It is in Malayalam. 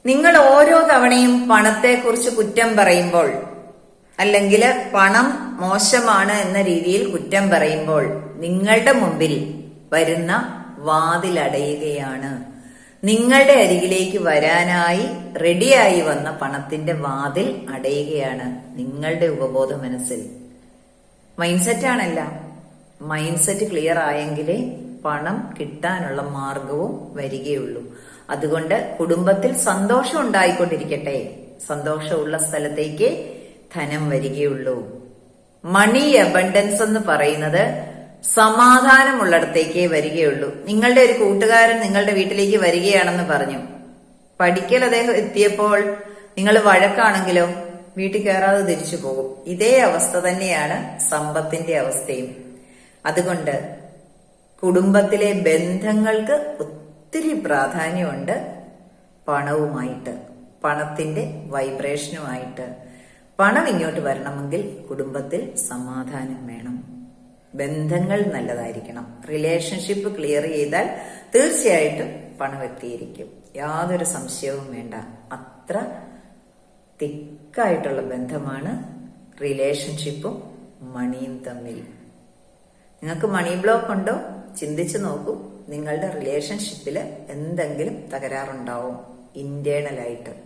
നിങ്ങൾ ഓരോ തവണയും പണത്തെക്കുറിച്ച് കുറ്റം പറയുമ്പോൾ, അല്ലെങ്കിൽ പണം മോശമാണ് എന്ന രീതിയിൽ കുറ്റം പറയുമ്പോൾ നിങ്ങളുടെ മുമ്പിൽ വരുന്ന വാതിലടയുകയാണ്. നിങ്ങളുടെ അരികിലേക്ക് വരാനായി റെഡിയായി വന്ന പണത്തിന്റെ വാതിൽ അടയുകയാണ് നിങ്ങളുടെ ഉപബോധ മനസ്സിൽ. മൈൻഡ് സെറ്റാണല്ല. മൈൻഡ് സെറ്റ് ക്ലിയർ ആയെങ്കിലേ പണം കിട്ടാനുള്ള മാർഗവും വരികയുള്ളൂ. അതുകൊണ്ട് കുടുംബത്തിൽ സന്തോഷം ഉണ്ടായിക്കൊണ്ടിരിക്കട്ടെ. സന്തോഷമുള്ള സ്ഥലത്തേക്ക് ധനം വരികയുള്ളൂ. മണി അബണ്ടൻസ് എന്ന് പറയുന്നത് സമാധാനമുള്ളിടത്തേക്കേ വരികയുള്ളൂ. നിങ്ങളുടെ ഒരു കൂട്ടുകാരൻ നിങ്ങളുടെ വീട്ടിലേക്ക് വരികയാണെന്ന് പറഞ്ഞു. പഠിക്കൽ അദ്ദേഹം എത്തിയപ്പോൾ നിങ്ങൾ വഴക്കാണെങ്കിലോ വീട്ടിൽ കയറാതെ തിരിച്ചു പോകും. ഇതേ അവസ്ഥ തന്നെയാണ് സമ്പത്തിന്റെ അവസ്ഥയും. അതുകൊണ്ട് കുടുംബത്തിലെ ബന്ധങ്ങൾക്ക് ഒത്തിരി പ്രാധാന്യമുണ്ട്. പണവുമായിട്ട്, പണത്തിന്റെ വൈബ്രേഷനുമായിട്ട്. പണം ഇങ്ങോട്ട് വരണമെങ്കിൽ കുടുംബത്തിൽ സമാധാനം വേണം. ബന്ധങ്ങൾ നല്ലതായിരിക്കണം. റിലേഷൻഷിപ്പ് ക്ലിയർ ചെയ്താൽ തീർച്ചയായിട്ടും പണം എത്തിയിരിക്കും. യാതൊരു സംശയവും വേണ്ട. അത്ര തിക്കായിട്ടുള്ള ബന്ധമാണ് റിലേഷൻഷിപ്പും മണിയും തമ്മിൽ. നിങ്ങൾക്ക് മണി ബ്ലോക്ക് ഉണ്ടോ? ചിന്തിച്ചു നോക്കൂ. നിങ്ങളുടെ റിലേഷൻഷിപ്പിൽ എന്തെങ്കിലും തകരാറുണ്ടാവും ഇന്റേണലായിട്ട്.